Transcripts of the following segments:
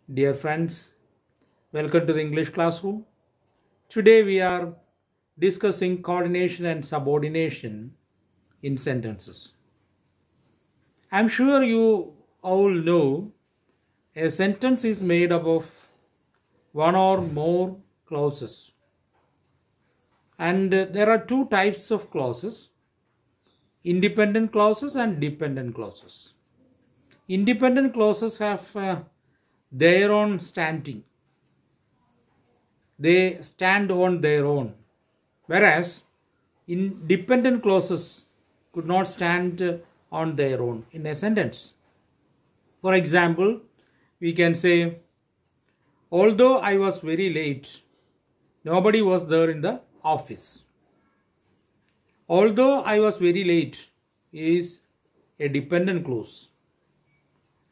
Dear friends, welcome to the English classroom. Today we are discussing coordination and subordination in sentences. I'm sure you all know a sentence is made up of one or more clauses. And there are two types of clauses, independent clauses and dependent clauses. Independent clauses have their own standing. They stand on their own. Whereas independent clauses could not stand on their own in a sentence. For example, we can say, although I was very late, nobody was there in the office. Although I was very late is a dependent clause.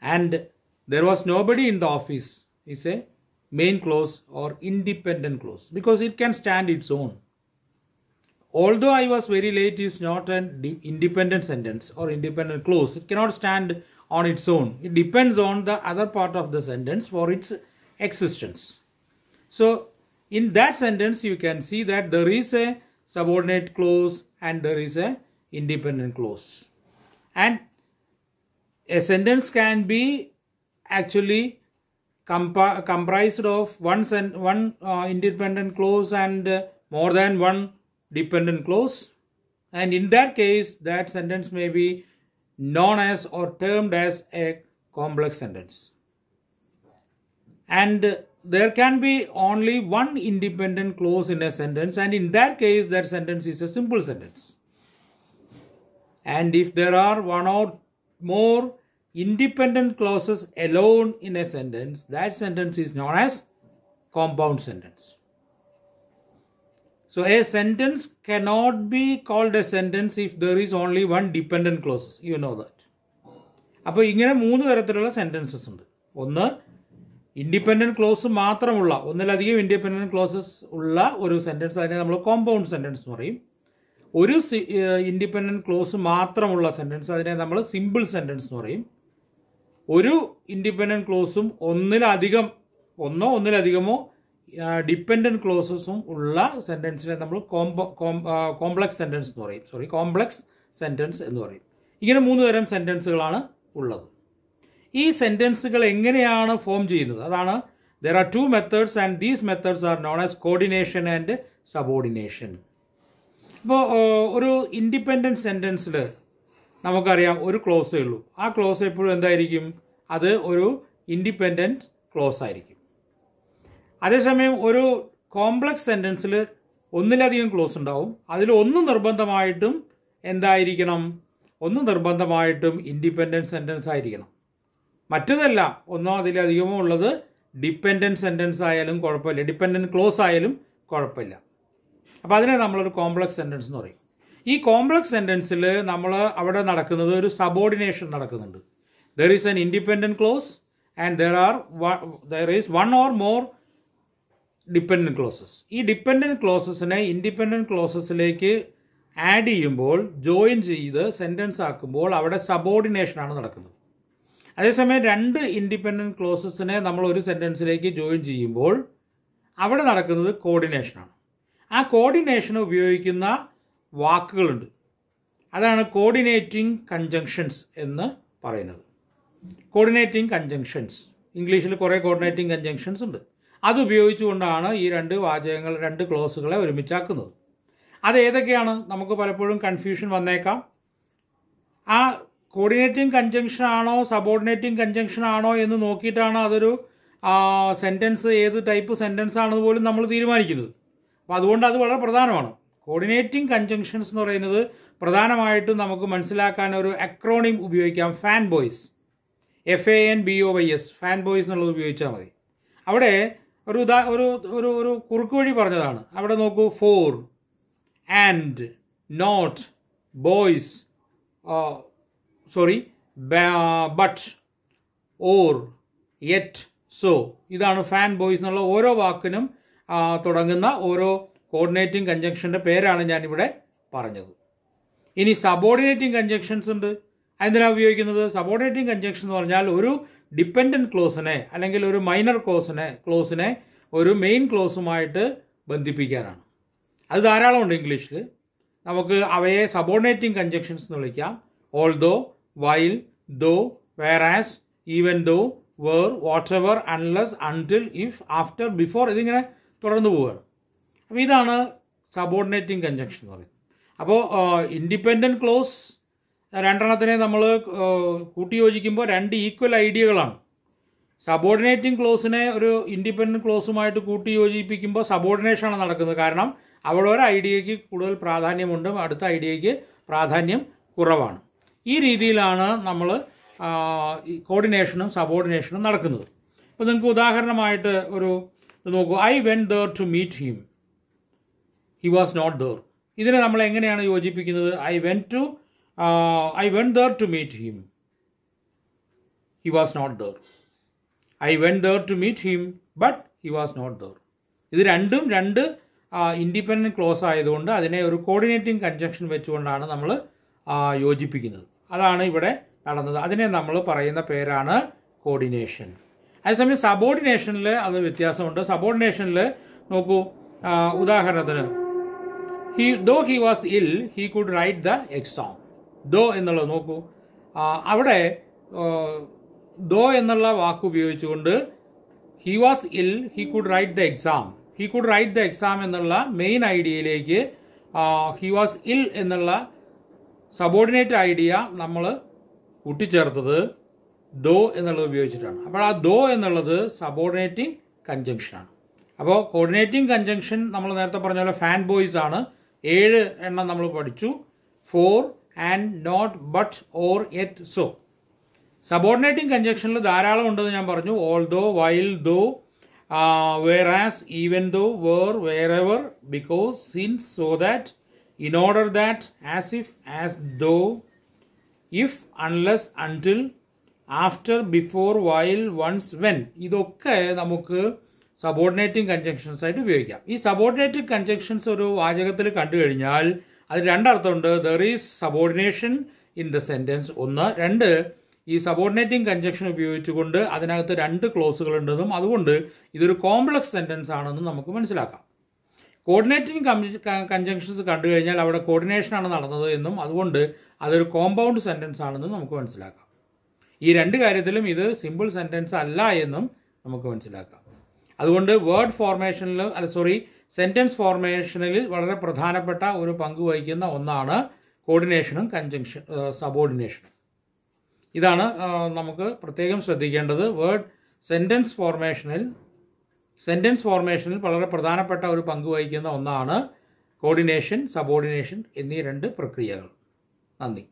And there was nobody in the office is a main clause or independent clause because it can stand its own. Although I was very late is not an independent sentence or independent clause. It cannot stand on its own. It depends on the other part of the sentence for its existence. So in that sentence you can see that there is a subordinate clause and there is a independent clause. And a sentence can be actually comprised of one independent clause and more than one dependent clause, and in that case that sentence may be known as or termed as a complex sentence. And there can be only one independent clause in a sentence, and in that case that sentence is a simple sentence. And if there are one or more independent clauses alone in a sentence, that sentence is known as compound sentence. So a sentence cannot be called a sentence if there is only one dependent clause. You know that. അപ്പോൾ ഇങ്ങനെ മൂന്ന് തരത്തിലുള്ള sentences ഉണ്ട്. ഒന്ന് independent close മാത്രമുള്ള ഒന്നിലധികം independent closes ഉള്ള ഒരു സെൻറ്റൻസ്, അതിനെ നമ്മൾ കോമ്പൗണ്ട് സെൻറ്റൻസ് എന്ന് പറയും. ഒരു ഇൻഡിപെൻഡൻറ്റ് ക്ലോസ് മാത്രമുള്ള സെൻറ്റൻസ്, അതിനെ നമ്മൾ സിമ്പിൾ സെൻറ്റൻസ് എന്ന് പറയും. ഒരു ഇൻഡിപെൻഡൻറ്റ് ക്ലോസും ഒന്നിലധികമോ ഡിപ്പെൻഡൻറ്റ് ക്ലോസസും ഉള്ള സെൻറ്റൻസിനെ നമ്മൾ കോംപ്ലക്സ് സെൻറ്റൻസ് എന്ന് പറയും. കോംപ്ലക്സ് സെൻറ്റൻസ് എന്ന് പറയും. ഇങ്ങനെ മൂന്ന് തരം സെൻറ്റൻസുകളാണ് ഉള്ളത്. ഈ സെൻറ്റൻസുകൾ എങ്ങനെയാണ് ഫോം ചെയ്യുന്നത്? അതാണ് there are two methods and these methods are known as coordination and subordination. ഇപ്പോൾ ഒരു ഇൻഡിപെൻഡൻറ്റ് സെൻറ്റൻസിൽ നമുക്കറിയാം ഒരു ക്ലോസേ ഉള്ളൂ. ആ ക്ലോസ് എപ്പോഴും എന്തായിരിക്കും? അത് ഒരു ഇൻഡിപെൻഡൻറ്റ് ക്ലോസ് ആയിരിക്കും. അതേസമയം ഒരു കോംപ്ലക്സ് സെൻറ്റൻസിൽ ഒന്നിലധികം ക്ലോസ് ഉണ്ടാവും. അതിൽ ഒന്ന് നിർബന്ധമായിട്ടും എന്തായിരിക്കണം? ഒന്ന് നിർബന്ധമായിട്ടും ഇൻഡിപെൻഡൻറ്റ് സെൻറ്റൻസ് ആയിരിക്കണം. മറ്റതെല്ലാം ഒന്നോ അതിലധികമോ ഉള്ളത് ഡിപ്പെൻഡൻറ്റ് സെൻറ്റൻസ് ആയാലും കുഴപ്പമില്ല, ഡിപ്പെൻഡൻറ്റ് ക്ലോസ് ആയാലും കുഴപ്പമില്ല. അപ്പോൾ അതിനെ നമ്മളൊരു കോംപ്ലക്സ് സെൻറ്റൻസ് എന്ന് പറയും. ഈ കോംപ്ലക്സ് സെൻറ്റൻസിൽ നമ്മൾ അവിടെ നടക്കുന്നത് ഒരു സബോർഡിനേഷൻ നടക്കുന്നുണ്ട്. There is an independent clause and there is one or more dependent clauses. ഈ ഡിപ്പെൻഡൻറ്റ് ക്ലോസസിനെ ഇൻഡിപെൻഡൻറ്റ് ക്ലോസസിലേക്ക് ആഡ് ചെയ്യുമ്പോൾ, ജോയിൻ ചെയ്ത് സെൻറ്റൻസ് ആക്കുമ്പോൾ അവിടെ സബോർഡിനേഷനാണ് നടക്കുന്നത്. അതേസമയം രണ്ട് ഇൻഡിപെൻഡൻറ്റ് ക്ലോസസിനെ നമ്മൾ ഒരു സെൻറ്റൻസിലേക്ക് ജോയിൻ ചെയ്യുമ്പോൾ അവിടെ നടക്കുന്നത് കോർഡിനേഷനാണ്. ആ കോർഡിനേഷൻ ഉപയോഗിക്കുന്ന വാക്കുകളുണ്ട്. അതാണ് കോർഡിനേറ്റിംഗ് കൺജങ്ഷൻസ് എന്ന് പറയുന്നത്. കോർഡിനേറ്റിംഗ് കൺജങ്ഷൻസ്, ഇംഗ്ലീഷിൽ കുറേ കോർഡിനേറ്റിംഗ് കൺജങ്ഷൻസ് ഉണ്ട്. അത് ഉപയോഗിച്ചുകൊണ്ടാണ് ഈ രണ്ട് ക്ലോസുകളെ ഒരുമിച്ചാക്കുന്നത്. അത് ഏതൊക്കെയാണ്? നമുക്ക് പലപ്പോഴും കൺഫ്യൂഷൻ വന്നേക്കാം. ആ കോർഡിനേറ്റിംഗ് കൺജങ്ഷൻ ആണോ സബോർഡിനേറ്റിംഗ് കൺജങ്ഷൻ ആണോ എന്ന് നോക്കിയിട്ടാണ് അതൊരു സെൻറ്റൻസ് ഏത് ടൈപ്പ് സെൻറ്റൻസ് ആണെന്ന് പോലും നമ്മൾ തീരുമാനിക്കുന്നത്. അപ്പോൾ അതുകൊണ്ട് അത് വളരെ പ്രധാനമാണ്. കോർഡിനേറ്റിംഗ് കൺജങ്ഷൻസ് എന്ന് പറയുന്നത് പ്രധാനമായിട്ടും നമുക്ക് മനസ്സിലാക്കാൻ ഒരു അക്രോണിം ഉപയോഗിക്കാം. Fan boys, FANBOYS, fan boys എന്നുള്ളത് ഉപയോഗിച്ചാൽ മതി. അവിടെ ഒരു കുറുക്ക് വഴി പറഞ്ഞതാണ്. അവിടെ നോക്കൂ, for, and, nor, boys, but, or, yet, so, ഇതാണ് ഫാൻ ബോയ്സ് എന്നുള്ള ഓരോ വാക്കിനും തുടങ്ങുന്ന ഓരോ കോർഡിനേറ്റിംഗ് കൺജങ്ഷൻ്റെ പേരാണ് ഞാനിവിടെ പറഞ്ഞത്. ഇനി സബോർഡിനേറ്റിംഗ് കൺജങ്ഷൻസ് ഉണ്ട്. എന്തിനാണ് ഉപയോഗിക്കുന്നത്? സബോർഡിനേറ്റിംഗ് കൺജങ്ഷൻ എന്ന് പറഞ്ഞാൽ ഒരു ഡിപ്പെൻഡൻറ്റ് ക്ലോസിനെ അല്ലെങ്കിൽ ഒരു മൈനർ ക്ലോസിനെ ഒരു മെയിൻ ക്ലോസുമായിട്ട് ബന്ധിപ്പിക്കാനാണ്. അത് ധാരാളം ഉണ്ട് ഇംഗ്ലീഷിൽ. നമുക്ക് അവയെ സബോർഡിനേറ്റിംഗ് കൺജങ്ഷൻസ് എന്ന് വിളിക്കാം. Although, while, though, whereas, even though, where, whatever, unless, until, if, after, before, ഇതിങ്ങനെ തുടർന്ന് പോവുകയാണ്. അപ്പോൾ ഇതാണ് സബോർഡിനേറ്റിംഗ് കൺജങ്ഷൻ എന്ന് പറയുന്നത്. അപ്പോൾ ഇൻഡിപെൻഡൻറ്റ് ക്ലോസ് രണ്ടെണ്ണത്തിനെ നമ്മൾ കൂട്ടി യോജിക്കുമ്പോൾ രണ്ട് ഈക്വൽ ഐഡിയകളാണ്. സബോർഡിനേറ്റിംഗ് ക്ലോസിനെ ഒരു ഇൻഡിപെൻഡൻറ്റ് ക്ലോസുമായിട്ട് കൂട്ടി യോജിപ്പിക്കുമ്പോൾ സബോർഡിനേഷനാണ് നടക്കുന്നത്. കാരണം അവിടെ ഒരു ഐഡിയയ്ക്ക് കൂടുതൽ പ്രാധാന്യമുണ്ട്, അടുത്ത ഐഡിയയ്ക്ക് പ്രാധാന്യം കുറവാണ്. ഈ രീതിയിലാണ് നമ്മൾ കോർഡിനേഷനും സബോർഡിനേഷനും നടക്കുന്നത്. ഇപ്പോൾ നിങ്ങൾക്ക് ഉദാഹരണമായിട്ട് ഒരു നോക്കൂ. I went there to meet him, he was not there. ഇതിനെ നമ്മൾ എങ്ങനെയാണ് യോജിപ്പിക്കുന്നത്? I went there to meet him, he was not there. I went there to meet him but he was not there. ഇത് രണ്ടും രണ്ട് independent close ആയതുകൊണ്ട് അതിനെ ഒരു കോർഡിനേറ്റിംഗ് കൺജങ്ഷൻ വെച്ചുകൊണ്ടാണ് നമ്മൾ യോജിപ്പിക്കുന്നത്. അതാണ് ഇവിടെ നടന്നത്. അതിനെ നമ്മൾ പറയുന്ന പേരാണ് കോർഡിനേഷൻ. അതേസമയം സബോർഡിനേഷനിൽ അത് വ്യത്യാസമുണ്ട്. സബോർഡിനേഷനിൽ നോക്കൂ, ഉദാഹരണത്തിന് though he was ill he could write the exam. Though എന്നുള്ളത് നോക്കൂ, അവിടെ ദോ എന്നുള്ള വാക്ക് ഉപയോഗിച്ചുകൊണ്ട് he was ill he could write the exam, he could write the exam എന്നുള്ള മെയിൻ ഐഡിയയിലേക്ക് ഹി വാസ് ഇൽ എന്നുള്ള സബോർഡിനേറ്റ് ഐഡിയ നമ്മൾ കൂട്ടിച്ചേർത്തത് ദോ എന്നുള്ളത് ഉപയോഗിച്ചിട്ടാണ്. അപ്പോൾ ആ ദോ എന്നുള്ളത് സബോർഡിനേറ്റിംഗ് കൺജങ്ഷനാണ്. അപ്പോൾ കോർഡിനേറ്റിംഗ് കൺജങ്ഷൻ നമ്മൾ നേരത്തെ പറഞ്ഞ പോലെ ഫാൻ ബോയ്സ് ആണ്. 7 എണ്ണം നമ്മൾ പഠിച്ചു. For, and, not, but, or, yet, so. Subordinating കൺജങ്ഷനിൽ ധാരാളം ഉണ്ടെന്ന് ഞാൻ പറഞ്ഞു. Although, while, though, whereas, even though, where, wherever, because, since, so that, in order that, as if, as though, if, unless, until, after, before, while, once, when. ഇതൊക്കെ നമുക്ക് subordinating conjunctions ആയിട്ട് ഉപയോഗിക്കാം. ഈ സബോർഡിനേറ്റിംഗ് കൺജങ്ഷൻസ് ഒരു വാചകത്തിൽ കണ്ടു കഴിഞ്ഞാൽ അത് രണ്ടർത്ഥമുണ്ട്. There is subordination in the sentence, ഒന്ന്. രണ്ട്, ഈ സബോർഡിനേറ്റിംഗ് കൺജങ്ഷൻ ഉപയോഗിച്ചുകൊണ്ട് അതിനകത്ത് രണ്ട് ക്ലോസുകൾ ഉണ്ടെന്നും അതുകൊണ്ട് ഇതൊരു കോംപ്ലക്സ് സെന്റൻസ് ആണെന്നും നമുക്ക് മനസ്സിലാക്കാം. കോർഡിനേറ്റിംഗ് കൺജങ്ഷൻസ് കണ്ടു കഴിഞ്ഞാൽ അവിടെ കോർഡിനേഷനാണ് നടന്നത് എന്നും അതുകൊണ്ട് അതൊരു കോമ്പൗണ്ട് സെന്റൻസ് ആണെന്നും നമുക്ക് മനസ്സിലാക്കാം. ഈ രണ്ട് കാര്യത്തിലും ഇത് സിമ്പിൾ സെന്റൻസ് അല്ല എന്നും നമുക്ക് മനസ്സിലാക്കാം. അതുകൊണ്ട് സെന്റൻസ് ഫോർമേഷനിൽ വളരെ പ്രധാനപ്പെട്ട ഒരു പങ്ക് വഹിക്കുന്ന ഒന്നാണ് കോർഡിനേഷനും സബോർഡിനേഷനും. ഇതാണ് നമുക്ക് പ്രത്യേകം ശ്രദ്ധിക്കേണ്ടത്. സെന്റൻസ് ഫോർമേഷനിൽ വളരെ പ്രധാനപ്പെട്ട ഒരു പങ്ക് വഹിക്കുന്ന ഒന്നാണ് കോർഡിനേഷൻ, സബോർഡിനേഷൻ എന്നീ രണ്ട് പ്രക്രിയകൾ. നന്ദി.